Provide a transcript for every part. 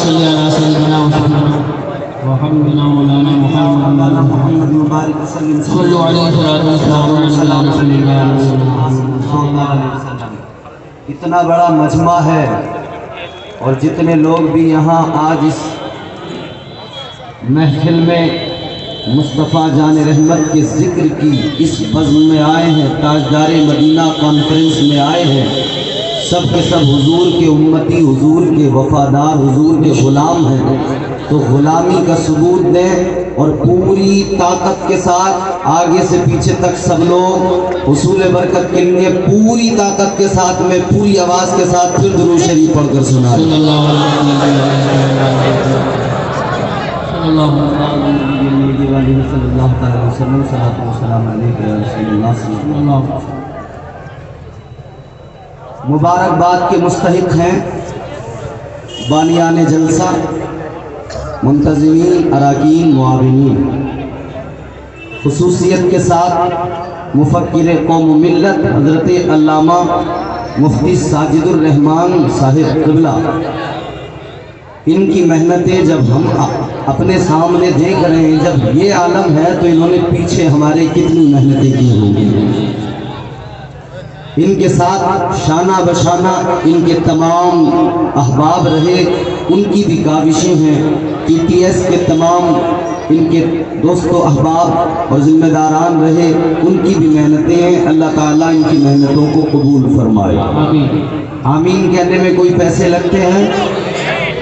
صل على سيدنا محمد وحبيبنا مولانا محمد مبارک وسلم صلوا عليه الصلاة والسلام على رسول الله صلی اللہ علیہ وسلم۔ اتنا بڑا مجمع ہے اور جتنے لوگ بھی یہاں آج اس محفل میں مصطفیٰ جان رحمت کے ذکر کی اس بزم میں آئے ہیں، تاجدار مدینہ کانفرنس میں آئے ہیں، سب کے سب حضور کے امتی، حضور کے وفادار، حضور کے غلام ہیں، تو غلامی کا ثبوت دیں اور پوری طاقت کے ساتھ آگے سے پیچھے تک سب لوگ حصول برکت کے لیے پوری طاقت کے ساتھ میں پوری آواز کے ساتھ پھر درود شریف پڑھ کر سنا صلی اللہ مبارکباد کے مستحق ہیں بانیان جلسہ، منتظمین، اراکین، معاونین، خصوصیت کے ساتھ مفکر قوم و ملت حضرت علامہ مفتی ساجد الرحمان صاحب قبلہ۔ ان کی محنتیں جب ہم اپنے سامنے دیکھ رہے ہیں، جب یہ عالم ہے تو انہوں نے پیچھے ہمارے کتنی محنتیں کی ہوں گی۔ ان کے ساتھ شانہ بشانہ ان کے تمام احباب رہے، ان کی بھی کاوشیں ہیں، ٹی ٹی ایس کے تمام ان کے دوست و احباب اور ذمہ داران رہے، ان کی بھی محنتیں ہیں۔ اللہ تعالیٰ ان کی محنتوں کو قبول فرمائے۔ آمین کہنے میں کوئی پیسے لگتے ہیں؟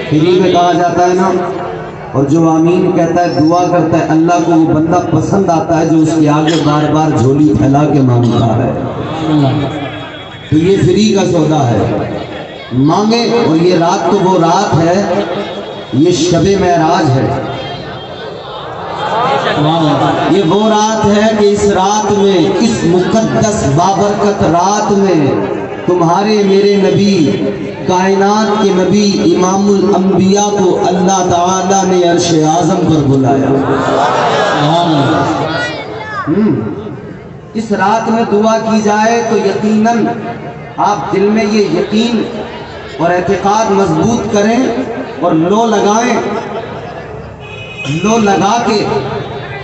فری میں کہا جاتا ہے نا۔ اور جو آمین کہتا ہے، دعا کرتا ہے، اللہ کو وہ بندہ پسند آتا ہے جو اس کے آگے بار بار جھولی پھیلا کے مانگتا ہے۔ تو یہ فری کا سودا ہے، مانگے۔ اور یہ رات تو وہ رات ہے، یہ شب معراج ہے، یہ وہ رات ہے کہ اس رات میں، اس مقدس بابرکت رات میں تمہارے میرے نبی، کائنات کے نبی، امام الانبیاء کو اللہ تعالیٰ نے عرش اعظم پر بلایا۔ اس رات میں دعا کی جائے تو یقیناً آپ دل میں یہ یقین اور اعتقاد مضبوط کریں اور لو لگائیں، لو لگا کے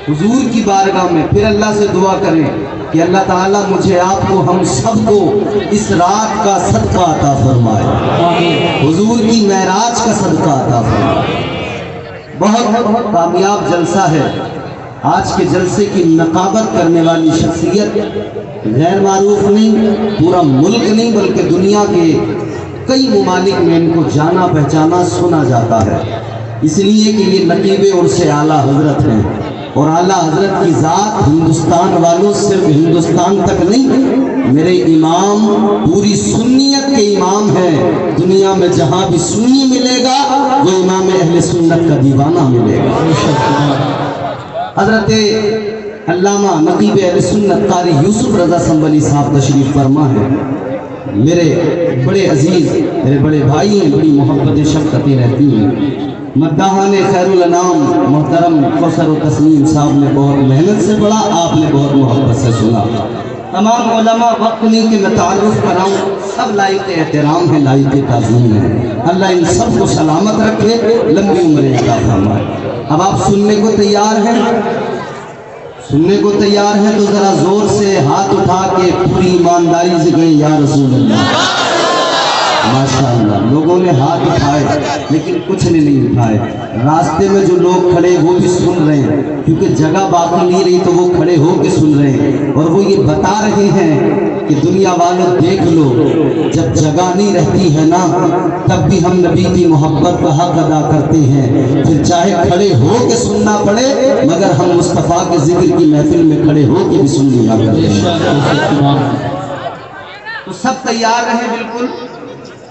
حضور کی بارگاہ میں پھر اللہ سے دعا کریں کہ اللہ تعالیٰ مجھے، آپ کو، ہم سب کو اس رات کا صدقہ عطا فرمائے، حضور کی معراج کا صدقہ عطا فرمائے۔ بہت کامیاب جلسہ ہے۔ آج کے جلسے کی نقابت کرنے والی شخصیت غیر معروف نہیں، پورا ملک نہیں بلکہ دنیا کے کئی ممالک میں ان کو جانا پہچانا سنا جاتا ہے، اس لیے کہ یہ نقیب عرص اعلیٰ حضرت ہیں، اور اعلیٰ حضرت کی ذات ہندوستان والوں، صرف ہندوستان تک نہیں، میرے امام پوری سنیت کے امام ہیں۔ دنیا میں جہاں بھی سنی ملے گا وہ امام اہل سنت کا دیوانہ ملے گا۔ حضرت علامہ نقیب اہل سنت قاری یوسف رضا سنبھلی صاحب تشریف فرما ہے، میرے بڑے عزیز، میرے بڑے بھائی ہیں، بڑی محبت شفقتیں رہتی ہیں۔ مداحان خیر الانام محترم کوثر و تسنیم صاحب نے بہت محنت سے پڑھا، آپ نے بہت محبت سے سنا۔ تمام علماء وقت نہیں کہ میں تعارف کراؤں، سب لائق احترام ہیں، لائق تعظیم ہیں۔ اللہ ان سب کو سلامت رکھے، لمبی عمریں عطا فرمائے۔ اب آپ سننے کو تیار ہیں؟ سننے کو تیار ہیں تو ذرا زور سے ہاتھ اٹھا کے پوری ایمانداری سے کہیں یا رسول اللہ۔ ماشاءاللہ لوگوں نے ہاتھ اٹھائے لیکن کچھ نے نہیں اٹھائے۔ راستے میں جو لوگ کھڑے وہ بھی سن رہے ہیں، کیونکہ جگہ باقی نہیں رہی تو وہ کھڑے ہو کے سن رہے ہیں، اور وہ یہ بتا رہے ہیں کہ دنیا والوں دیکھ لو، جب جگہ نہیں رہتی ہے نا تب بھی ہم نبی کی محبت کا حق ادا کرتے ہیں، پھر چاہے کھڑے ہو کے سننا پڑے مگر ہم مصطفیٰ کے ذکر کی محفل میں کھڑے ہو کے بھی سن لیا کرتے ہیں۔ تو سب تیار رہیں بالکل،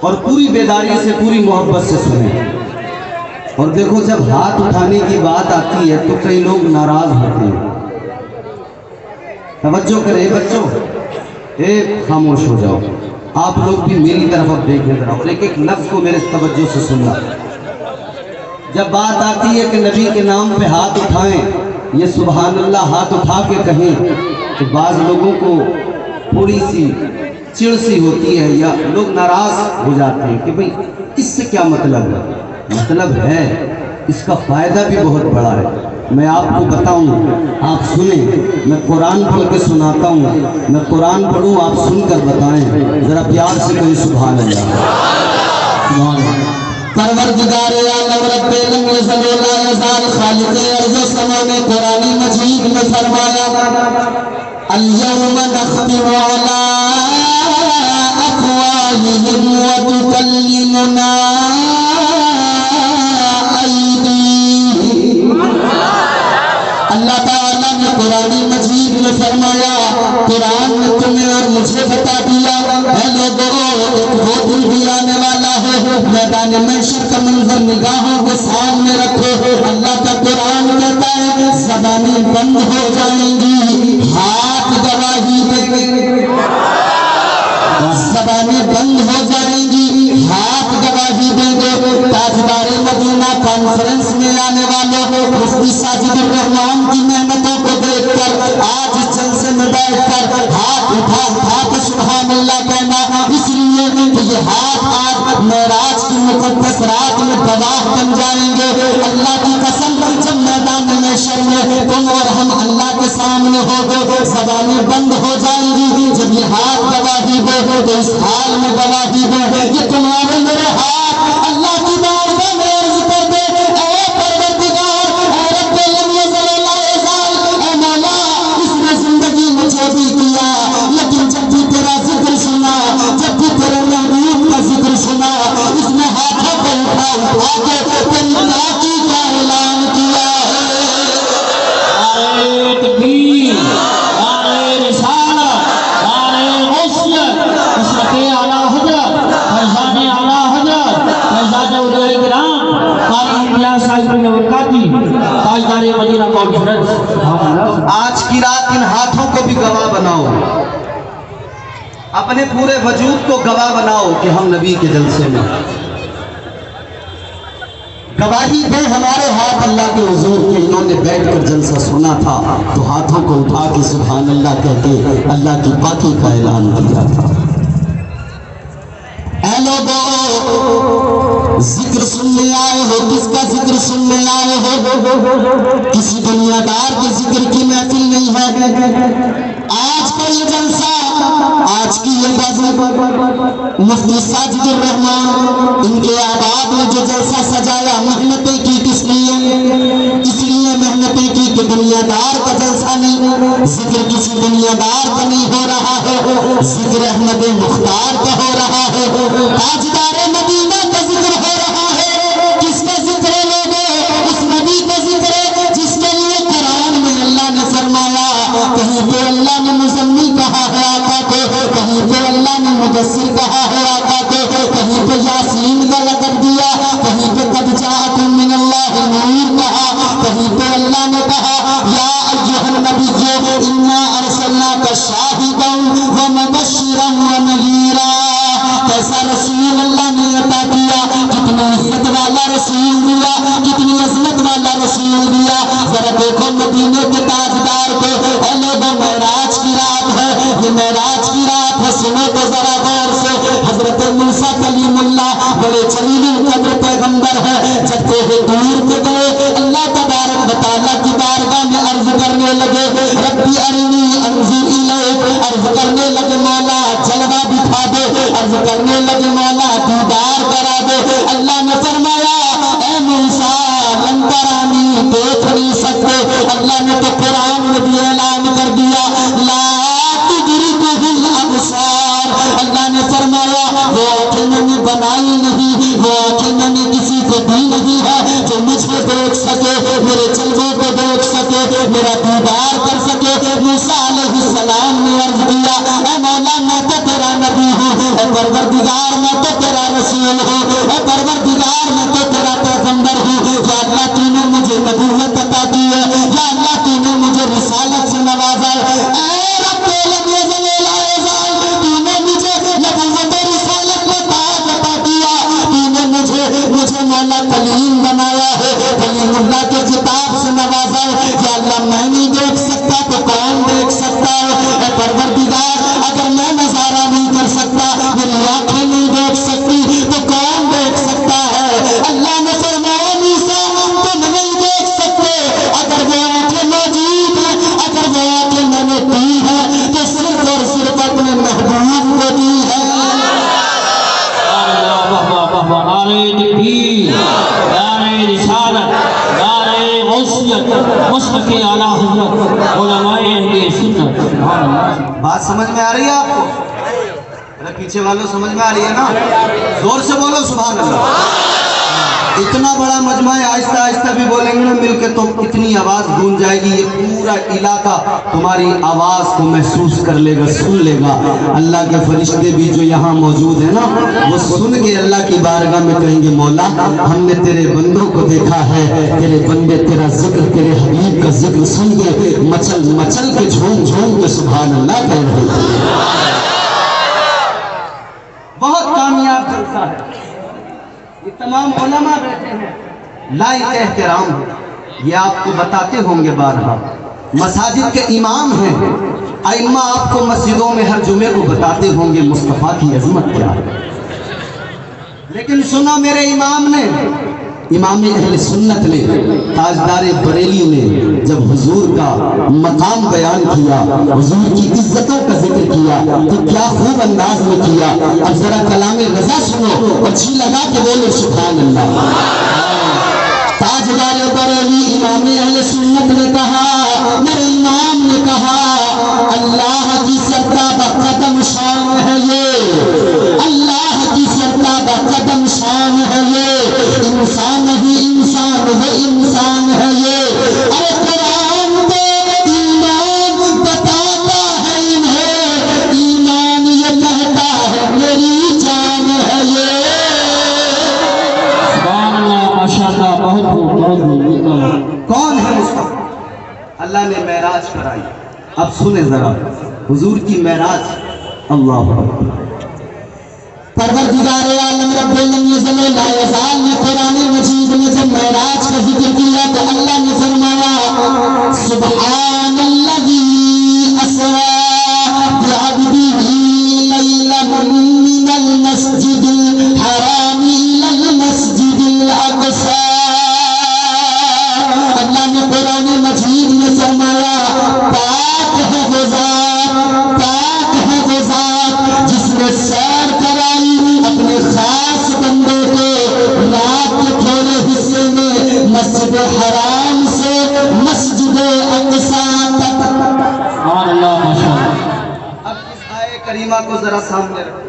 اور پوری بیداری سے، پوری محبت سے سنیں۔ اور دیکھو جب ہاتھ اٹھانے کی بات آتی ہے تو کئی لوگ ناراض ہوتے ہیں۔ توجہ کریں بچوں، خاموش ہو جاؤ، آپ لوگ بھی میری طرف اب دیکھیں ذرا، اور ایک ایک لفظ کو میرے توجہ سے سننا۔ جب بات آتی ہے کہ نبی کے نام پہ ہاتھ اٹھائیں، یہ سبحان اللہ ہاتھ اٹھا کے کہیں، تو بعض لوگوں کو تھوڑی سی چڑ سی ہوتی ہے یا لوگ ناراض ہو جاتے ہیں کہ بھئی اس سے کیا مطلب ہے، مطلب ہے اس کا فائدہ بھی بہت بڑا ہے. میں آپ کو بتاؤں، آپ سنیں. میں قرآن پڑھ کے سناتا ہوں. میں قرآن پڑھوں، آپ سن کر بتائیں. ذرا پیار سے کہیں سبحان اللہ. سبحان اللہ. پروردگار عالم رب علم یزل لا یزال خالق ارض و سما نے قرآن مجید میں فرمایا الیوم نختم علی افواہہم وتکلمنا ایدیہم. اللہ تعالیٰ نے قرآن مجید میں فرمایا، قرآن نے تمہیں اور مجھے بتا دیا اے لوگوں وہ دن بھی آنے والا ہے میدان محشر کا منظر نگاہوں کے سامنے رکھو. اللہ کا قرآن کہتا ہے زبانیں بند ہو جائیں گی، ہاتھ گواہی دیں گے. زبانیں بند ہو جائیں گی، ہاتھ گواہی دیں گے. تاجدار مدینہ کانفرنس میں آنے والوں مفتی ساجد الرحمان کی محنتوں کو دیکھ کر آج اس جلسے میں بیٹھ کر ہاتھ اٹھا اٹھا کے سبحان اللہ کہنا، اس لیے کہ یہ ہاتھ آج معراج کی مقدس رات میں گواہ بن جائیں گے. اللہ کی قسم جب میدان محشر میں تم اور ہم اللہ کے سامنے ہوگے زبانیں بند ہو جائیں گی. جب یہ ہاتھ گواہی دے تو اس حال میں گواہی دے یہ تمہارے میرے ہاتھ اللہ کی بارگاہ میں عرض کر دے اے پروردگار اے رب لم یزل لا یزال اے مولا اس نے زندگی میں جو بھی کیا لیکن جب بھی تیرا ذکر سنا، جب بھی تیرے محبوب کا ذکر سنا، اس نے ہاتھوں کو اٹھا اٹھا کے تیری پاکی کا اعلان کیا ہے. نعرہ تکبیر، نعرہ رسالت، نعرہ غسل، حضرت اعلیٰ حضرت فیضان اعلیٰ حضرت فیضان اولیاء کرام قاری انبیاء صاحب البرکاتی تاجدار مدینہ کانفرنس. آج کی رات ان ہاتھوں کو بھی گواہ بناؤ، اپنے پورے وجود کو گواہ بناؤ کہ ہم نبی کے جلسے میں گواہی دے. ہمارے ہاتھ اللہ کے حضور کے انہوں نے بیٹھ کر جلسہ سنا تھا تو ہاتھوں کو اٹھا کے سبحان اللہ کہتے اللہ کی پاکی کا اعلان کیا تھا. اے لوگوں ذکر سننے آئے ہو، کس کا ذکر سننے آئے ہو؟ کسی دنیا دار کے ذکر کی محفل نہیں ہے. آج کا یہ جلسہ، آج کی یہ بازی مفتی ساجد الرحمان ان کے آباد میں جو جلسہ سجایا محنتیں کی کس لیے؟ اس لیے محنتیں کی کہ دنیا دار کا جلسہ نہیں، ذکر کسی دنیا دار کا نہیں ہو رہا ہے، ذکر احمد مختار کا ہو رہا ہے، تاجدار مدینہ کا ذکر ہو رہا ہے. کس کا ذکر ہے لوگوں؟ اس نبی کا ذکر ہے جس کے لیے قرآن میں اللہ نے فرمایا کہیں پہ اللہ نے مزمل کہا ہے آقا کو، کہیں پہ اللہ نے مدثر کہا ہے آقا کو، کہیں پہ یاسین کا لقب دیا، کہیں پہ قد جاءکم من اللہ نور کہا، کہیں پہ اللہ نے کہا یا ایھا النبی انا ارسلناک شاہدا ومبشرا ونذیرا. کیسا رسول اللہ نے عطا کیا، کتنا عزت والا رسول دیا، کتنی عظمت والا رسول دیا. ذرا دیکھو مدینے کے تاجدار کو. اے لوگوں معراج کی رات ہے، یہ معراج کی رات ہے. سنو تو ذرا غور سے. حضرت موسیٰ کلیم اللہ بڑے جلیل القدر پیغمبر ہے، جب وہ دور کے گئے اللہ تبارک و تعالیٰ کی بارگاہ میں عرض کرنے لگے ربی ارنی انظر الیک، عرض کرنے لگے مولا جلوہ دکھا دے، عرض کرنے لگے مولا دیدار کرا دے. اللہ نے فرمایا اے موسیٰ لن ترانی، دیکھ نہیں سکتے. اللہ نے تو قرآن میں بھی اعلان کر دیا لا تدرکہ الابصار. اللہ نے فرمایا وہ آنکھیں میں نے بنائی نہیں، وہ آنکھیں میں نے کسی کو دی نہیں ہے جو مجھے دیکھ سکے، میرے جلوے کو دیکھ سکے، میرا دیدار کر سکے. موسیٰ علیہ السلام نے عرض کیا اے مولا میں تو تیرا نبی ہوں، اے پروردگار میں تو تیرا رسول ہوں، اے پروردگار میں تو تیرا پیغمبر ہوں. یا اللہ تو نے مجھے نبوت عطا کی ہے، یا اللہ تو نے مجھے رسالت سے نوازا ہے. اے رب لم یزل لا یزال تو نے مجھے نبوت و رسالت میں تاج عطا کیا. تو نے مجھے مولا کلیم بنایا ہے، کلیم اللہ کے کتاب سے نوازا ہے. یا اللہ میں نہیں دیکھ سکتا تو کون دیکھ سکتا ہے؟ اے پروردگار اگر میں نظارہ نہیں کر سکتا، میری آنکھیں نہیں دیکھ سکتی تو کون دیکھ سکتا ہے؟ اللہ نے تکبیر، نعرہ رسالت، نعرہ غوثیت، مشرق اعلیٰ حضرت علماء اہل سنت. سبحان اللہ. بات سمجھ میں آ رہی ہے آپ کو؟ میرے پیچھے والوں سمجھ میں آ رہی ہے نا؟ زور سے بولو سبحان اللہ. اتنا بڑا مجمع ہے، آہستہ آہستہ بھی بولیں گے نا مل کے تو اتنی آواز گونج جائے گی، یہ پورا علاقہ تمہاری آواز کو محسوس کر لے گا، سن لے گا. اللہ کے فرشتے بھی جو یہاں موجود ہیں نا، وہ سن کے اللہ کی بارگاہ میں کہیں گے مولا ہم نے تیرے بندوں کو دیکھا ہے، تیرے بندے تیرا ذکر، تیرے حبیب کا ذکر سن کے مچل مچل کے جھوم جھوم کے سبحان اللہ کہہ رہے ہیں. بہت کامیاب جلسہ ہے. یہ تمام علماء بیٹھے ہیں، لائق احترام ہے، یہ آپ کو بتاتے ہوں گے بارہا. مساجد کے امام ہیں، ائمہ آپ کو مسجدوں میں ہر جمعے کو بتاتے ہوں گے مصطفیٰ کی عظمت کیا ہے. لیکن سنا میرے امام نے، امام اہل سنت نے، تاجدار بریلی نے جب حضور کا مقام بیان کیا، حضور کی عزتوں کا ذکر کیا تو کیا خوب انداز میں کیا. اب ذرا کلام رضا سنو اور جی لگا کے بولو سبحان اللہ. تاجدار بریلی امام اہل سنت نے کہا، میرے امام نے کہا اللہ کی سرتابہ قدم شان ہے یہ، اللہ کی سرتابہ قدم شان ہے یہ، انسان ہی انسان ہے، انسان ہے یہ. ارے قرآن تو ایمان بتاتا ہے انہیں، ایمان یہ کہتا ہے میری جان ہے یہ. سبحان اللہ، ماشاءاللہ، بہت بہت. کون ہے مصطفیٰ؟ اللہ نے معراج کرائی. اب سنیں ذرا حضور کی معراج. اللہ اکبر. پروردگار عالم رب العزت لا یزال نے قرآن مجید میں جب معراج کا ذکر کیا تو اللہ نے فرمایا سبحان الذی اسری بعبدہ لیلا من المسجد الحرام الی المسجد الاقصی. اللہ نے قرآن مجید میں فرمایا پاک ہے وہ ذات، پاک ہے وہ ذات جس نے سیر کرائی اپنے خاص بندے کو رات کے تھوڑے حصے میں مسجد حرام سے مسجد اقصی تک. سبحان اللہ، ماشاءاللہ. اب اس آیے کریمہ کو ذرا سامنے رکھو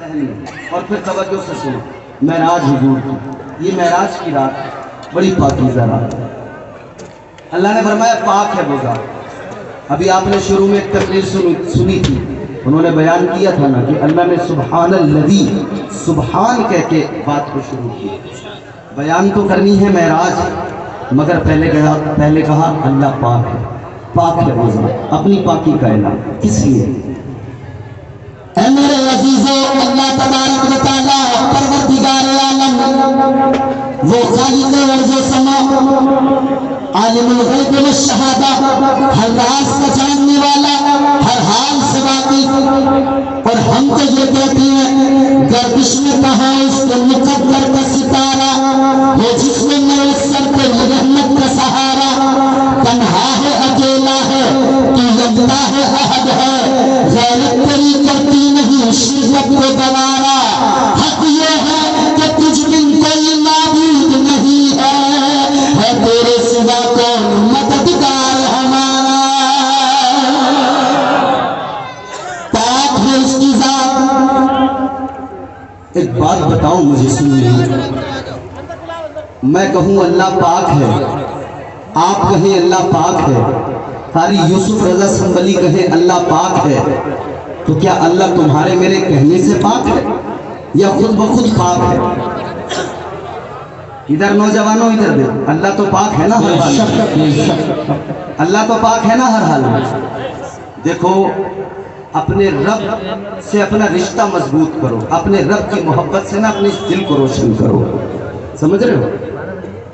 ذہن میں اور پھر توجہ سے سنو. معراج حضور کی، یہ معراج کی رات بڑی پاکیزہ رات ہے. اللہ نے فرمایا پاک ہے وہ ذات. ابھی آپ نے شروع میں ایک تقریر سنی تھی، انہوں نے بیان کیا تھا نا کہ اللہ نے سبحان الذی، سبحان کہہ کے بات کو شروع کی. بیان تو کرنی ہے معراج، مگر پہلے کہا اللہ پاک ہے، پاک ہے وہ ذات. اپنی پاکی کا اعلان کس لیے؟ اے میرے عزیزو، اللہ تبارک و تعالی پروردگار عالم، وہ خالق ارض و سما، عالم الغیب والشہادہ، ہر راز کا جاننے والا، ہر حال سے واقف. اور ہم تو یہ کہتے ہیں گردش میں کہاں اس کے مقدر کا ستارہ، وہ جس میں میسر پہ رحمت کا سہارا. تنہا ہے، اکیلا ہے، تو یکتا ہے، احد ہے، غیرت تری کرتی نہیں شرکت کو گوارا. حق یہ ہے کہ تجھ بن کوئی معبود نہیں ہے تیرے سوا کون مددگار ہمارا. پاک ہے اس کی ذات. ایک بات بتاؤ مجھے سنیے، میں کہوں اللہ پاک ہے، آپ کہیں اللہ پاک ہے، قاری یوسف رضا سنبلی کہے اللہ پاک ہے، تو کیا اللہ تمہارے میرے کہنے سے پاک ہے یا خود بخود پاک ہے؟ ادھر نوجوانوں ادھر دے. اللہ تو پاک ہے نا ہر حال میں، اللہ تو پاک ہے نا ہر حال میں. دیکھو اپنے رب سے اپنا رشتہ مضبوط کرو، اپنے رب کی محبت سے نا اپنے دل کو روشن کرو. سمجھ رہے ہو؟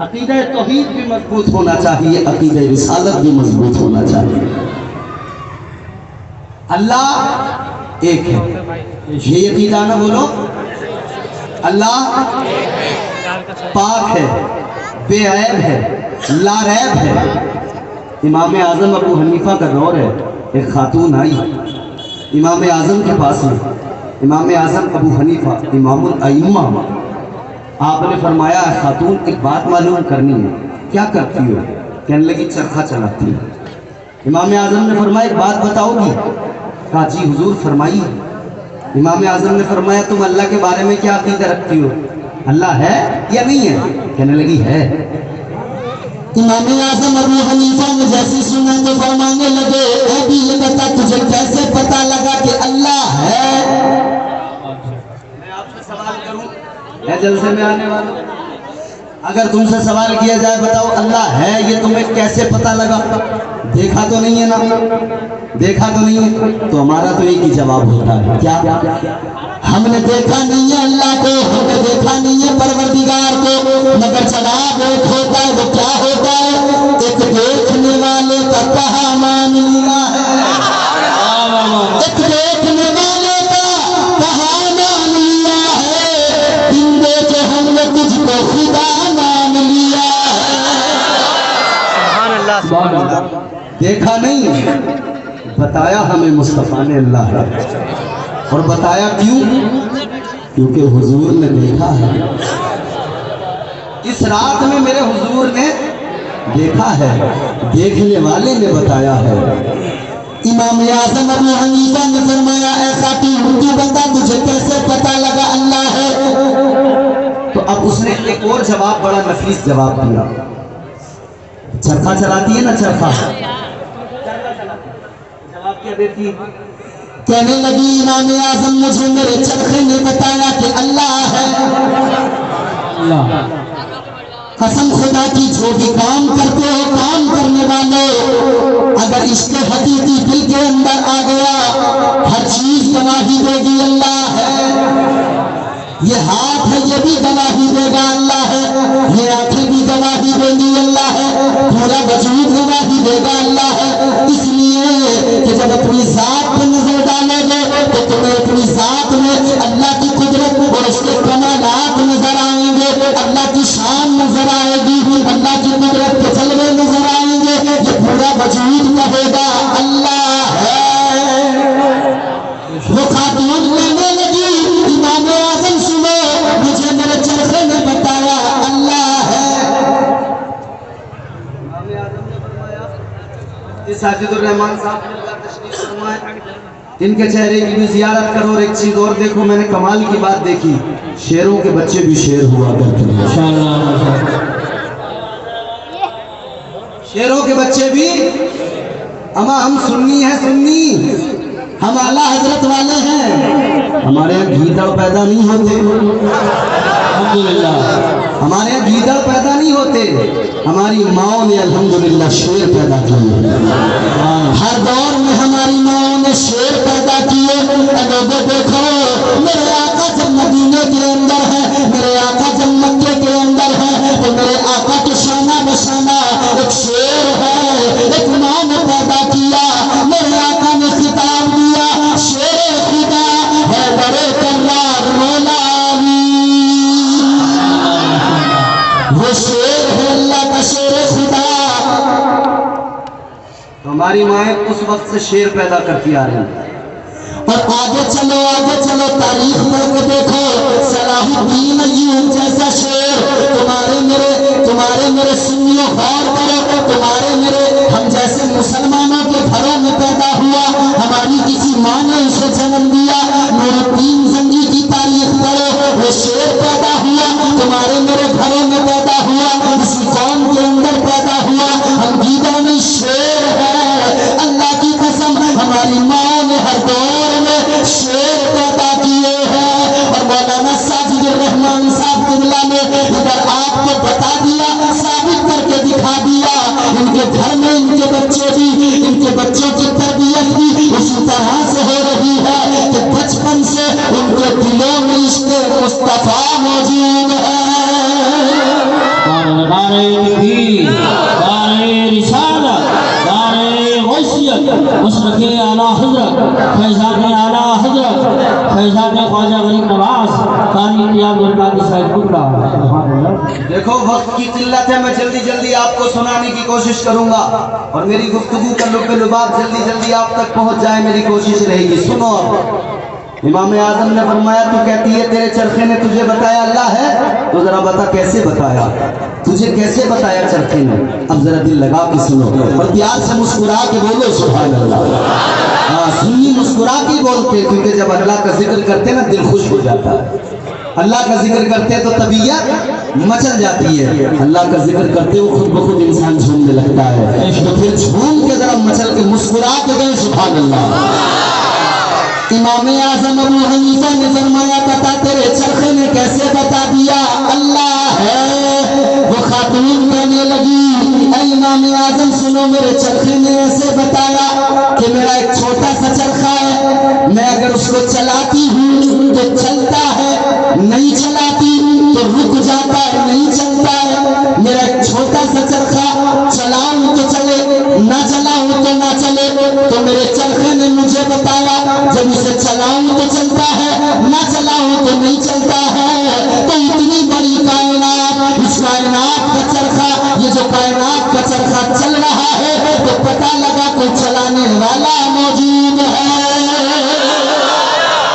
عقیدہ توحید بھی مضبوط ہونا چاہیے، عقیدہ رسالت بھی مضبوط ہونا چاہیے. اللہ ایک ہے، یہ عقیدہ نہ بولو. اللہ پاک ہے، بے عیب ہے، لا ریب ہے. امام اعظم ابو حنیفہ کا دور ہے، ایک خاتون آئی امام اعظم کے پاس میں. امام اعظم ابو حنیفہ امام الائمہ، آپ نے فرمایا خاتون ایک بات معلوم کرنی ہے. کیا کرتی ہو؟ کہنے لگی چرخہ چلاتی ہو. امام اعظم نے فرمایا ایک بات بتاؤ گی؟ کہا جی حضور فرمائیے. امام اعظم نے فرمایا تم اللہ کے بارے میں کیا عقیدہ رکھتی ہو؟ اللہ ہے یا نہیں ہے؟ کہنے لگی ہے. امام اعظم ابو حنیفہ نے جیسی سنا تو فرمانے لگے ابھی یہ بتا تجھے کیسے پتا لگا کہ اللہ ہے؟ میں آپ سے سوال کروں، اے جلسے میں آنے والوں، اگر تم سے سوال کیا جائے بتاؤ اللہ ہے یہ تمہیں کیسے پتا لگا؟ دیکھا تو نہیں ہے نا، دیکھا تو نہیں ہے. تو ہمارا تو ایک ہی جواب ہوتا ہے، کیا؟ ہم نے دیکھا نہیں ہے اللہ کو، ہم نے دیکھا نہیں ہے پروردگار کو، مگر جواب ایک ہوتا ہے. وہ کیا ہوتا ہے؟ ایک دیکھنے والے کا کہا مان لیا ہے، ایک دیکھنے والے کا کہا مان لیا ہے، دن دیکھے ہم نے تجھ کو خدا مان لیا ہے. سبحان اللہ. دیکھا نہیں، بتایا ہمیں مصطفیٰ نے اللہ ہے. اور بتایا کیوں؟ کیونکہ حضور نے دیکھا ہے. اس رات میں میرے حضور نے دیکھا ہے، دیکھنے والے نے بتایا ہے. امام اعظم ابو حنیفہ نے فرمایا ایسا تو بتا تجھے کیسے پتا لگا اللہ ہے؟ تو اب اس نے ایک اور جواب، بڑا نفیس جواب دیا. چرخہ چلاتی ہے نا، چرخہ جواب کیا دیتی ہے؟ کہنے لگی امام اعظم مجھے میرے چرخے نے بتایا کہ اللہ ہے. قسم خدا کی جو بھی کام کرتے ہو کام کرنے والے، اگر عشق حقیقی دل کے اندر آ گیا ہر چیز گواہی دے گی اللہ ہے. یہ ہاتھ ہے یہ بھی گواہی دے گا اللہ ہے، یہ آنکھیں بھی گواہی دے گی اللہ ہے، پورا وجود گواہی دے گا اللہ ہے. اس لیے کہ جب اپنی ذات پہ نظر ڈالو گے تو تمہیں اپنی ذات میں اللہ کی قدرت اور اس کے کمالات نظر آئیں گے، اللہ کی شان نظر آئے گی، اللہ کی قدرت کے جلوے نظر آئیں گے. یہ پورا وجود کہے گا اللہ ہے. وہ خاتون کہنے لگی امام اعظم سنو مجھے میرے چرخے نے بتایا اللہ ہے. ساجد الرحمان صاحب نے اللہ تشریف فرمائے، ان کے چہرے کی بھی زیارت کرو. اور ایک چیز اور دیکھو، میں نے کمال کی بات دیکھی، شیروں کے بچے بھی شیر ہوا کرتے ہیں. شیروں کے بچے بھی. اما ہم سنی ہیں، سنی ہم اعلیٰ حضرت والے ہیں. ہمارے یہاں گھیدڑ پیدا نہیں ہوتے، الحمدللہ ہمارے یہاں گھیدڑ پیدا نہیں ہوتے. ہماری ماؤں نے الحمدللہ شیر پیدا کیے. ہر دور میں ہماری ماؤں نے شیر پیدا کیے. اگر دیکھو میرے آقا جب مدینے کے اندر ہے، میرے آقا جب مکے کے اندر ہے، تو میرے آقا کے شانہ بشانہ ایک شیر ہے، ایک ماں نے پیدا کیا. میرے آقا نے خطاب دیا شیر خدا ہے بڑے کرار مولا علی. وہ شیر ہے اللہ کا شیر خدا. ہماری مائیں اس وقت سے شیر پیدا کرتی آ رہی ہیں. اور آگے چلو تاریخ پڑھ کے دیکھو صلاح الدین ایوب جیسا شیر. تمہارے میرے سنیوں غور کرو، تمہارے میرے ہم جیسے مسلمانوں کے گھروں میں پیدا ہوا، ہماری کسی ماں نے اسے جنم دیا. نور الدین زنگی کی تاریخ پڑھو، وہ شیر پیدا ہوا، تمہارے میرے گھروں میں پیدا ہوا، کسی قوم کے اندر پیدا ہوا. ہم گیدڑ میں شیر ہے، اللہ کی قسم ہماری ماں نے ہر دور میں شیر پیدا کیے ہیں. اور مولانا ساجد الرحمان صاحب قبلہ نے ادھر آپ کو بتا دیا، ثابت کر کے دکھا دیا. ان کے گھر میں ان کے بچے بھی، ان کے بچوں کی تربیت بھی اسی طرح سے ہو رہی ہے کہ بچپن سے ان کے دلوں میں عشق مصطفیٰ موجود ہے. مسلک اعلیٰ حضرت فیضان اعلیٰ حضرت فیضان خواجہ غریب نواز قاری قیام القادری صاحب قبلہ. دیکھو وقت کی قلت ہے، میں جلدی آپ کو سنانے کی کوشش کروں گا اور میری گفتگو کا لب لباب جلدی آپ تک پہنچ جائے، میری کوشش رہے گی. سنو اب امام اعظم نے فرمایا تو کہتی ہے تیرے چرخے نے تجھے بتایا اللہ ہے، تو ذرا بتا کیسے بتایا، تجھے کیسے بتایا چرخے نے؟ اب ذرا دل لگا کے سنو اور پیار سے مسکرا کے بولو سبحان اللہ۔ ہاں سنی مسکرا کے بولتے، کیونکہ جب اللہ کا ذکر کرتے نا دل خوش ہو جاتا ہے، اللہ کا ذکر کرتے تو طبیعت مچل جاتی ہے، اللہ کا ذکر کرتے وہ خود بخود انسان جھومنے لگتا ہے، تو پھر جھوم کے ذرا مچل کے مسکرا کے گئے سبحان اللہ۔ امام اعظم ابو حنیفہ نے فرمایا بتا تیرے چرخے نے کیسے بتا دیا اللہ ہے؟ وہ خاتون کہنے لگی اے امام اعظم سنو، میرے چرخے نے ایسے بتایا کہ میرا ایک چھوٹا سا چرخا ہے، میں اگر اس کو چلاتی ہوں تو چلتا ہے، نہیں چلاتی تو رک جاتا ہے، نہیں چلتا ہے۔ میرا ایک چھوٹا سا چرخا، چلاؤں تو چلے، نہ چلاؤں تو نہ چلے۔ تو میرے چرخے نے مجھے بتایا جب اسے چلاؤں تو چلتا ہے، نہ چلاؤں تو نہیں چلتا ہے۔ تو اتنی بڑی کائنات، اس کائنات کا چرخا، یہ جو کائنات کا چرخا چل رہا ہے تو پتہ لگا کوئی چلانے والا موجود ہے۔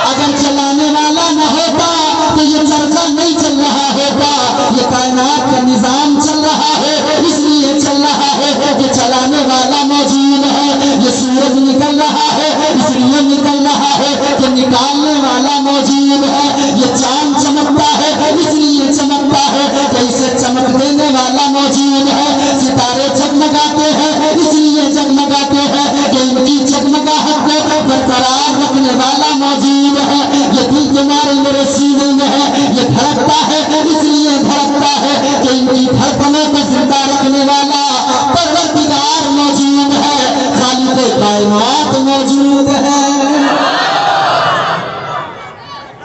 اگر چلانے والا نہ ہوتا تو یہ چرخا نہیں چل رہا ہوتا۔ یہ کائنات کا نظام چل رہا ہے، اس لیے چل رہا ہے کہ چلانے والا موجود ہے۔ یہ سورج نکل رہا ہے، اس لیے نکل رہا ہے کہ نکالنے والا موجود ہے۔ یہ چاند چمکتا ہے، اس لیے چمکتا ہے کہ اسے چمک دینے والا موجود ہے۔ ستارے جگمگاتے ہیں، اس لیے جگمگاتے ہیں کہ ان کی جگمگاہٹ کو برقرار رکھنے والا موجود ہے۔ یہ دل تمہارے میرے سینے میں ہے، یہ دھڑکتا ہے، اس لیے دھڑکتا ہے کہ ان کی دھڑکنوں کو زندہ رکھنے والا پروردگار موجود ہے، خالق کائنات موجود ہے۔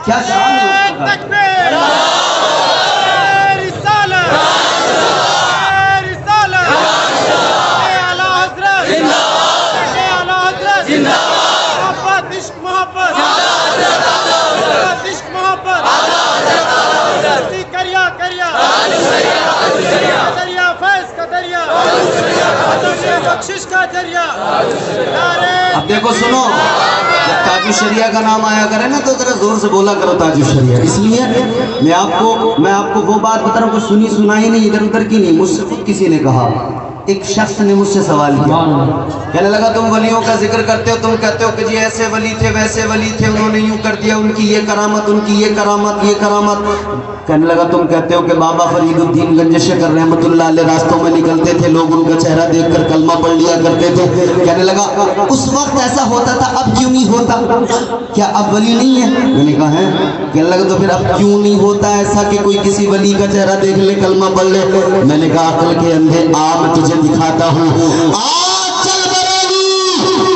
کیا شان ہے اس کا؟ تکبیر رسالت رسالت اے اعلیٰ حضرت اے اعلیٰ حضرت محبت عشق محبت محبت عشق محبت کریا کریا دریا فیض کا دریا بخشش کا دریا۔ اب دیکھو سنو، جب تاج الشریعہ کا نام آیا کرے نا تو ذرا زور سے بولا کرو تاج الشریعہ، اس لیے میں آپ کو وہ بات بتا رہا ہوں، کچھ سنی سنائی نہیں، ادھر ادھر کی نہیں، مجھ سے خود کسی نے کہا، ایک شخص نے مجھ سے سوال کیا، کہنے لگا تم ولیوں کا ذکر کرتے ہو، تم کہتے ہو کہ جی ایسے ولی تھے ویسے ولی تھے، انہوں نے یوں کر دیا، ان کی یہ کرامت، ان کی یہ کرامت، یہ کرامت۔ کہنے لگا تم کہتے ہو کہ بابا فرید الدین گنج شکر رحمۃ اللہ علیہ راستوں میں نکلتے تھے، لوگ ان کا چہرہ دیکھ کر کلمہ پڑھ لیا کرتے تھے۔ کہنے لگا اس وقت ایسا ہوتا تھا، اب کیوں نہیں ہوتا؟ کیا اب ولی نہیں ہے؟ میں نے کہا ہے۔ کہنے لگا تو پھر اب کیوں نہیں ہوتا ایسا کہ کوئی کسی ولی کا چہرہ دیکھ لے، کلمہ پڑھ لے؟ میں نے کہا عقل کے اندھے آ، میں تجھے دکھاتا ہوں، آج چل بریلی،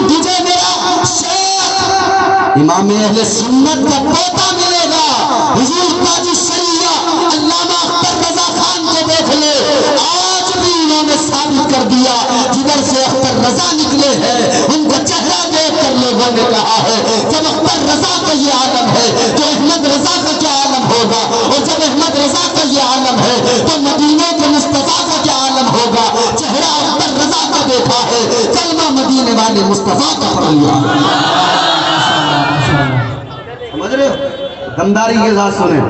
تجھے میرا شیخ امام اہل سنت کا پوتا ملے گا، حضور تاج الشریعہ علامہ اختر رضا خان کو دیکھ لے، آج بھی انہوں نے ثابت کر دیا جدھر سے اختر رضا نکلے ہیں ان کا چہرہ دیکھ کر لوگوں نے کہا ہے جب اختر رضا کا یہ عالم ہے تو احمد رضا کا کیا عالم ہوگا، اور جب احمد رضا کا یہ عالم ہے تو مدینے کے مصطفیٰ کا کیا عالم ہوگا۔ چہرہ اختر رضا کا دیکھا ہے، کلمہ مدینے والے مصطفیٰ کا پڑھ لیا۔ سمجھ رہے ہو؟ دمداری کے ساتھ سنیں۔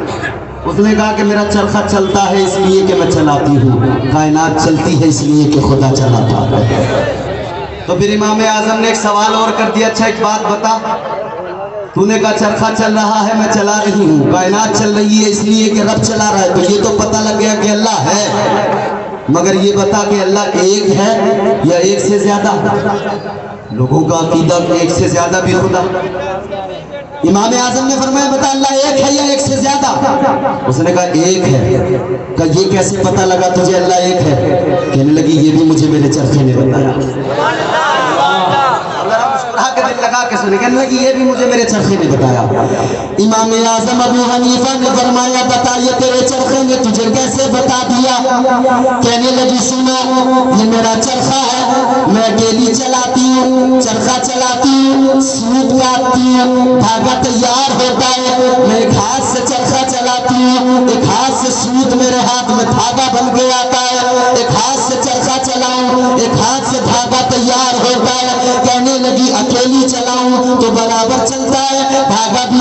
اس نے کہا کہ میرا چرخہ چلتا ہے اس لیے کہ میں چلاتی ہوں، کائنات چلتی ہے اس لیے کہ خدا چلاتا ہے۔ تو پھر امام اعظم نے ایک سوال اور کر دیا، اچھا ایک بات بتا، تو نے کہا چرخہ چل رہا ہے، میں چلا رہی ہوں، کائنات چل رہی ہے اس لیے کہ رب چلا رہا ہے، تو یہ تو پتہ لگ گیا کہ اللہ ہے، مگر یہ بتا کہ اللہ ایک ہے یا ایک سے زیادہ؟ لوگوں کا عقیدہ کہ ایک سے زیادہ بھی خدا۔ امام اعظم نے فرمایا بتا اللہ ایک ہے یا ایک سے زیادہ؟ اس نے کہا ایک ہے۔ کہا یہ کیسے پتہ لگا تجھے اللہ ایک ہے؟ کہنے لگی یہ بھی مجھے میرے چرخے نے بتایا۔ لگا کے سنے، کہنے لگی یہ بھی مجھے میرے چرخے نے بتایا۔ امام اعظم ابو حنیفہ نے فرمایا بتا یہ تیرے چرخے نے تجھے کیسے بتا دیا؟ کہنے لگی سنو یہ میرا چرخہ ہے، میں اکیلی چلاتی ہوں، چرخہ چلاتی ہوں، سوت کاٹتی ہوں، دھاگا تیار ہوتا ہے، میں ایک ہاتھ سے چرخہ چلاتی ہوں، ایک ہاتھ سے سوت میرے ہاتھ میں دھاگا بن کے آتا ہے، ایک ہاتھ سے چرخہ چلاؤں، ایک ہاتھ سے دھاگا تیار ہوتا ہے۔ کہنے لگی اکیلی چلاؤں تو برابر چلتا ہے، دھاگا بھی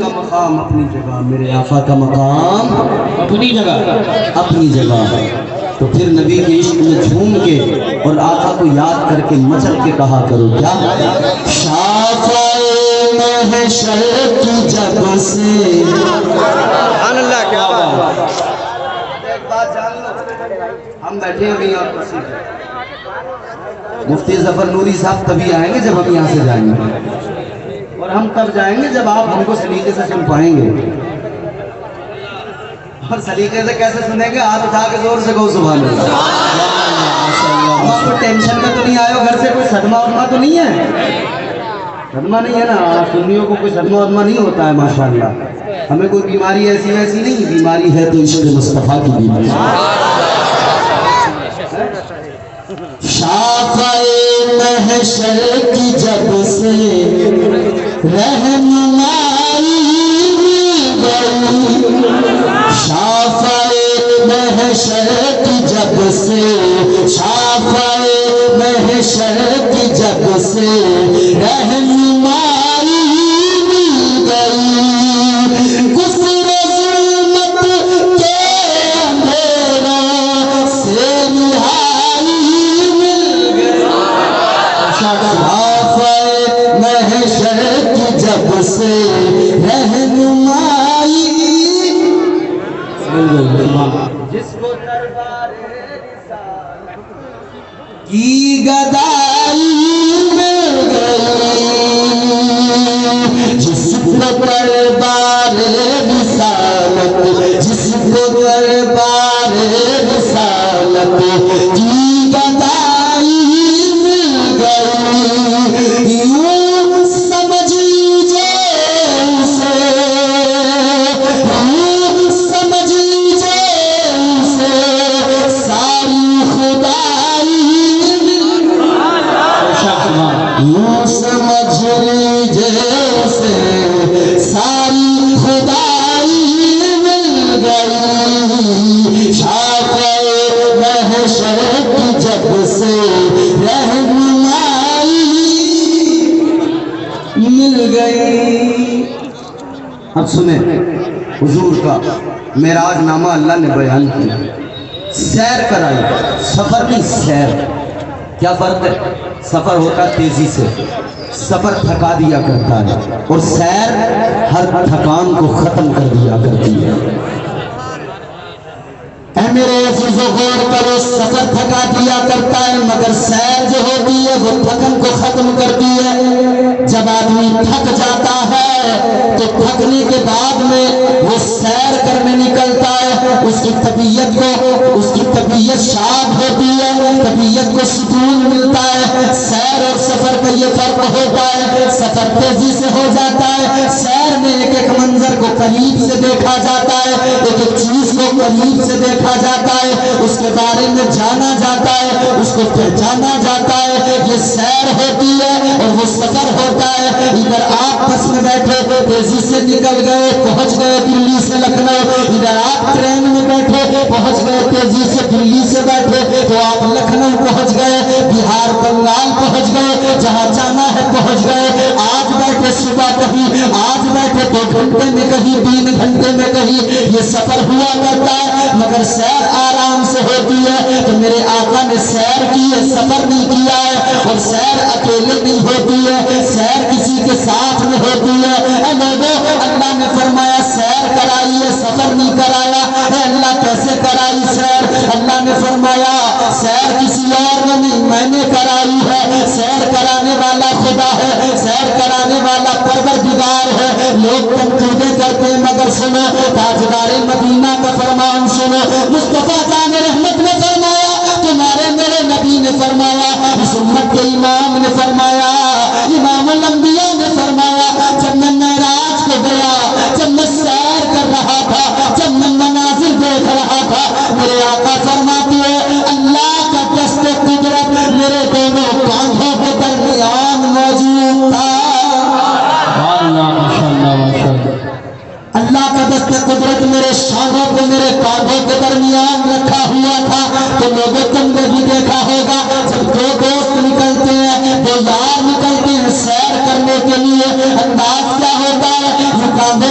کا مقام اپنی جگہ، میرے آقا کا مقام اپنی جگہ اپنی جگہ ہے۔ تو پھر نبی کے عشق میں جھوم کے اور آقا کو یاد کر کے مچل کے کہا کرو کیا؟ شافعِ محشر کی جب سے سبحان اللہ، کیا بات ہے۔ ایک بات جان لو، ہم بیٹھے ابھی یہاں کرسی پہ، مفتی ظفر نوری صاحب تبھی آئیں گے جب ہم یہاں سے جائیں گے، اور ہم تب جائیں گے جب آپ ہم کو سلیقے سے سن پائیں گے۔ اور سلیقے سے کیسے سنیں گے؟ ہاتھ اٹھا کے زور سے کہو سبحان اللہ۔ آپ کو ٹینشن میں تو نہیں آئے ہو؟ گھر سے کوئی صدمہ ودمہ تو نہیں ہے؟ صدمہ نہیں ہے نا؟ سنیوں کو کوئی صدمہ ودمہ نہیں ہوتا ہے ماشاءاللہ۔ ہمیں کوئی بیماری ایسی ویسی نہیں، بیماری ہے تو عشق مصطفیٰ کی بیماری۔ شافعِ محشر کی جب سے رہنمائی مل گئی، شافعِ محشر کی جب سے، شافعِ محشر کی جب سے رہنمائی مل گئی، کفر ظلمت کے اندھیروں سے رہائی مل گئی، شافعِ محشر کی جب سے رہنمائی مل گئی۔ جس کو دربار رسالت کی گدائی مل گئی، جس کو دربار رسالت، جس کو دربار رسالت کی گدائی مل گئی، یوں سمجھ لیجیے اسے، یوں سمجھ لیجیے اسے ساری خدائی مل گئی، یوں سمجھ لیجیے اسے ساری خدائی مل گئی، شافعِ محشر کی جب سے رہنمائی مل گئی۔ اب سنیں حضور کا معراج نامہ اللہ نے بیان کیا، سیر کرائی، سفر نہیں سیر۔ کیا فرق ہے؟ سفر ہوتا ہے تیزی سے، سفر تھکا دیا کرتا ہے، اور سیر ہر تھکان کو ختم کر دیا کرتی ہے۔ اے میرے عزیزو غور کرو، سفر تھکا دیا کرتا ہے مگر سیر جو ہوتی ہے وہ تھکن کو ختم کرتی ہے۔ جب آدمی تھک جاتا ہے تو تھکنے کے بعد میں وہ سیر کرنے نکلتا ہے، اس کی طبیعت شاد ہوتی ہے، طبیعت کو سکون ملتا ہے۔ سیر اور سفر کا یہ فرق ہوتا ہے، سفر تیزی سے ہو جاتا ہے، سیر میں ایک ایک منظر کو قریب سے دیکھا جاتا ہے، ایک ایک چیز کو قریب سے دیکھا جاتا ہے، اس کے بارے میں جانا جاتا ہے، اس کو پہچانا جاتا ہے۔ یہ سیر ہوتی ہے اور وہ سفر ہوتا ہے۔ ادھر آپ بس میں بیٹھے تیزی سے نکل گئے، پہنچ گئے دلی سے لکھنؤ، ادھر آپ ٹرین میں بیٹھے پہنچ گئے تیزی سے، دلی سے بیٹھے تو آپ لکھنؤ پہنچ گئے، بہار بنگال پہنچ گئے، جہاں جانا ہے پہنچ گئے۔ آج بیٹھے صبح کہیں، آج بیٹھے 2 گھنٹے میں کہیں، 3 گھنٹے میں کہیں، یہ سفر ہوا کرتا ہے مگر سیر آرام سے ہوتی ہے۔ تو میرے آقا نے سیر کی ہے، سفر نہیں کیا ہے، اور سیر اکیلے نہیں ہوتی ہے، سیر کسی کے ساتھ میں ہوتی ہے۔ اے لوگوں، اللہ نے فرمایا سیر کرائی ہے، سفر نہیں کرایا۔ اے اللہ کیسے کرائی سیر؟ اللہ نے فرمایا سیر کسی اور نے نہیں، میں نے کرائی ہے۔ سیر کرانے والا خدا ہے، سیر کرانے والا پروردگار ہے۔ لوگ تنقیدیں کرتے ہیں مگر سنو تاجدار مدینہ کا فرمان سنو، مصطفیٰ جان رحمت نے فرمایا، تمہارے میرے نبی نے فرمایا، اس امت کے امام نے فرمایا، امام الانبیاء نے فرمایا، جب میں معراج کو گیا، جب میں سیر کر رہا تھا، جب میں مناظر دیکھ رہا تھا، میرے آقا فرماتے ہیں اللہ کا دست قدرت میرے دونوں کاندھوں کے درمیان موجود تھا۔ اللہ کا دست قدرت میرے شانوں کو میرے کاندھوں کے درمیان رکھا ہوا تھا۔ تو لوگوں تم نے بھی دیکھا ہوگا جب 2 دوست نکلتے ہیں، 2 یار نکلتے ہیں سیر کرنے کے لیے، انداز کیا ہوتا ہے؟ یہ کاندھے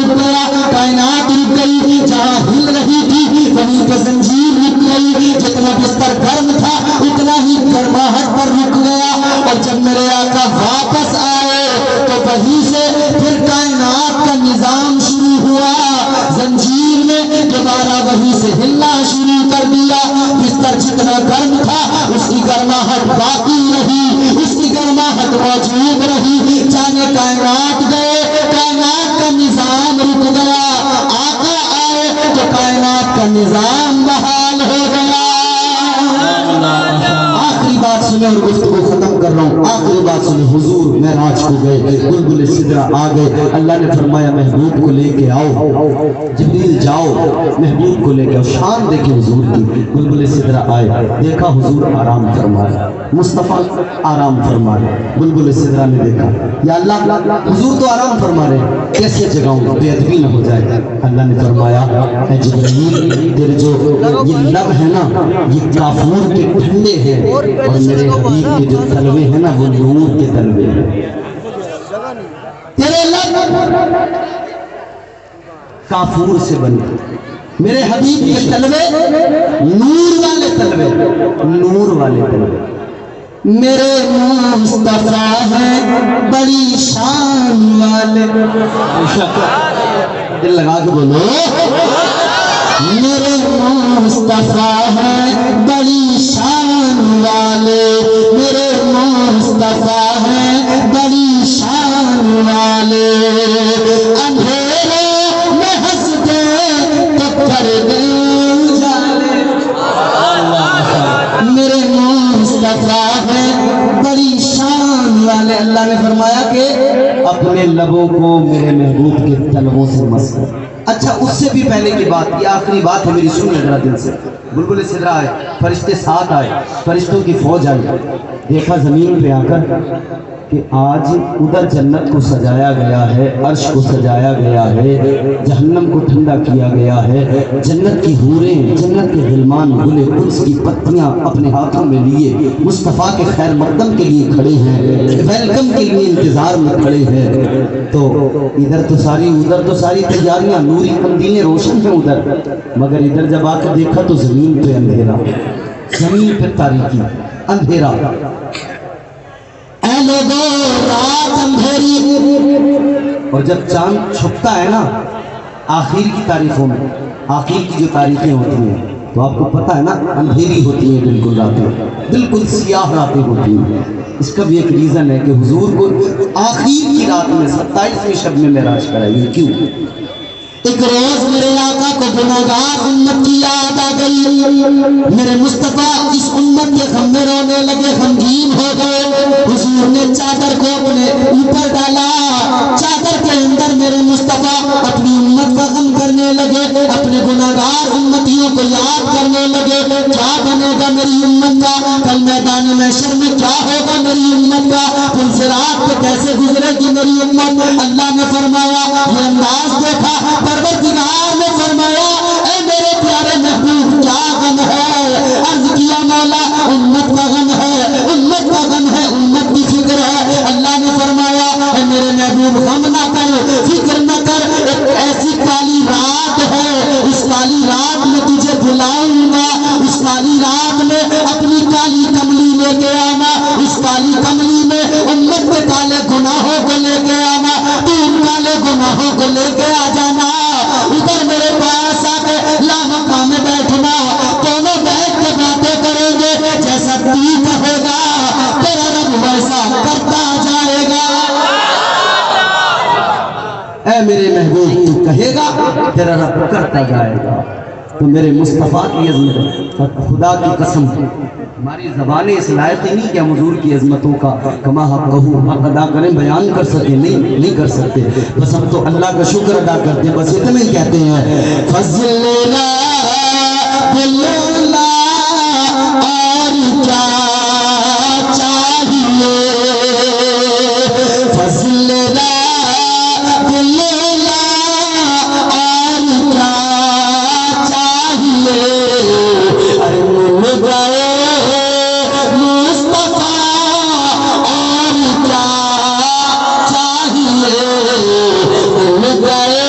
رک گیا, کائنات رک گئی, جہاں ہل رہی تھی وہیں پہ زنجیر رک گئی, جتنا بستر گرم تھا اتنا ہی گرماہٹ پر رک گیا. اور جب میرے آقا واپس آئے تو وہیں سے پھر کائنات کا نظام شروع ہوا, زنجیر نے دوبارہ وہیں سے ہلنا شروع کر دیا. بستر جتنا گرم تھا اس کی گرماہٹ باقی رہی, اس کی گرماہٹ موجود رہی. جانے کائنات گئے, کائنات کا نظام رک گیا, آقا آئے تو کائنات کا نظام بحال ہو گیا. آخری بات سنیں اور گفتگو ختم کر رہا ہوں. آخری بات سنیں, حضور معراج کو گئے, بلبل سدرہ آ گئے, اللہ نے فرمایا محبوب کو لے کے آؤ, جبریل جاؤ محبوب کو لے کے آؤ. شان دیکھیں حضور کی, بلبل سدرہ آئے, دیکھا حضور آرام فرما رہے, مصطفیٰ آرام فرما رہے. بلبل سدرہ نے دیکھا یا اللہ حضور تو آرام فرما رہے, کیسے جگاؤں بے ادبی نہ ہو جائے. اللہ نے فرمایا اے جبرائیل تیرے جو یہ لب ہے نا یہ کافور کے ٹھنڈے ہیں, اور میرے حبیب کے جو تلوے ہیں نا وہ نور کے تلوے ہیں. تیرے لب کافور سے بنے, میرے حبیب کے تلوے نور والے تلوے, نور والے تلوے. میرے مصطفیٰ ہیں بڑی شان والے, دل لگا کے بولو, میرے مصطفیٰ ہیں بڑی شان والے, میرے مصطفیٰ ہیں بڑی شان والے. اندھیرے میں ہنس دے تو پردے اجالے, میرے مصطفیٰ ہیں بڑی شان والے. اللہ نے فرمایا کہ اپنے لبوں کو میرے محبوب کے تلووں سے مس کر. اچھا اس سے بھی پہلے کی بات, یہ آخری بات ہے میری, سن ذرا دل سے. بلبل سدرہ آئے, فرشتے ساتھ آئے, فرشتوں کی فوج آئی, دیکھا زمین پہ آ کر کہ آج ادھر جنت کو سجایا گیا ہے, عرش کو سجایا گیا ہے, جہنم کو ٹھنڈا کیا گیا ہے, جنت کی حوریں, جنت کے غلمان گلے قدس کی پتیاں اپنے ہاتھوں میں لیے مصطفیٰ کے خیر مقدم کے لیے کھڑے ہیں, ویلکم کے لیے انتظار میں کھڑے ہیں. تو ادھر تو ساری تیاریاں, نوری قندیلیں روشن ہیں ادھر, مگر ادھر جب آ کر دیکھا تو زمین پہ اندھیرا, زمین پہ تاریکی, اندھیرا. اے لوگوں رات اندھیری, اور جب چاند چھپتا ہے نا آخر کی تاریخوں میں, آخر کی جو تاریخیں ہوتی ہیں تو آپ کو پتہ ہے نا اندھیری ہوتی ہیں بالکل راتیں, بالکل سیاہ راتیں ہوتی ہیں. اس کا بھی ایک ریزن ہے کہ حضور کو آخر کی رات میں 27ویں شب میں معراج کرائی. کیوں؟ ایک روز میرے آقا کو گناہگار امت کی یاد آ گئی, میرے مصطفیٰ اس امت کے غم میں رونے لگے, غمگین ہو گئے. حضور نے چادر کو اپنے اوپر ڈالا, چادر کے اندر میرے مصطفیٰ اپنی امت کا غم کرنے لگے, اپنے گناہگار امتیوں کو یاد کرنے لگے. کیا بنے گا میری امت کا کل میدان محشر میں, کیا ہوگا میری امت کا, پل صراط پہ کیسے گزرے گی میری امت. اللہ نے فرمایا, یہ انداز دیکھا, پروردگار نے فرمایا اے میرے پیارے محبوب کیا غم ہے. عرض کیا مولا امت کا غم ہے, امت کا غم ہے, امت کی فکر ہے. اللہ نے فرمایا اے میرے محبوب غم نہ کر, فکر نہ کر, ایک ایسی کالی رات ہے, اس کالی رات میں تجھے بلاؤں گا, اس کالی رات میں اپنی کالی کملی لے کے آنا, اس کالی کملی میں امت کے کالے گناہوں کو لے کے آنا, تو ان کالے گناہوں کو لے کے آ جانا. ادھر میرے پاس آ کے لامکاں میں بیٹھنا, دونوں بیٹھ کے باتیں کریں گے, جیسا تو کہے گا تیرا رب ویسا کرتا جائے گا. اے میرے محبوب تو کہے گا تیرا رب کرتا جائے گا. تو میرے مصطفیٰ کی عظمت, خدا کی قسم ہماری زبانیں اس لائق ہی نہیں کہ ہم حضور کی عظمتوں کا کما حق کہوں, حق ادا کریں, بیان کر سکیں, نہیں کر سکتے. بس ہم تو اللہ کا شکر ادا کرتے ہیں, بس اتنا ہی کہتے ہیں فضل اللہ اور کیا چاہیے, فضل اللہ اور کیا چاہیے. ارے مل گئے مصطفیٰ اور کیا چاہیے, مل گئے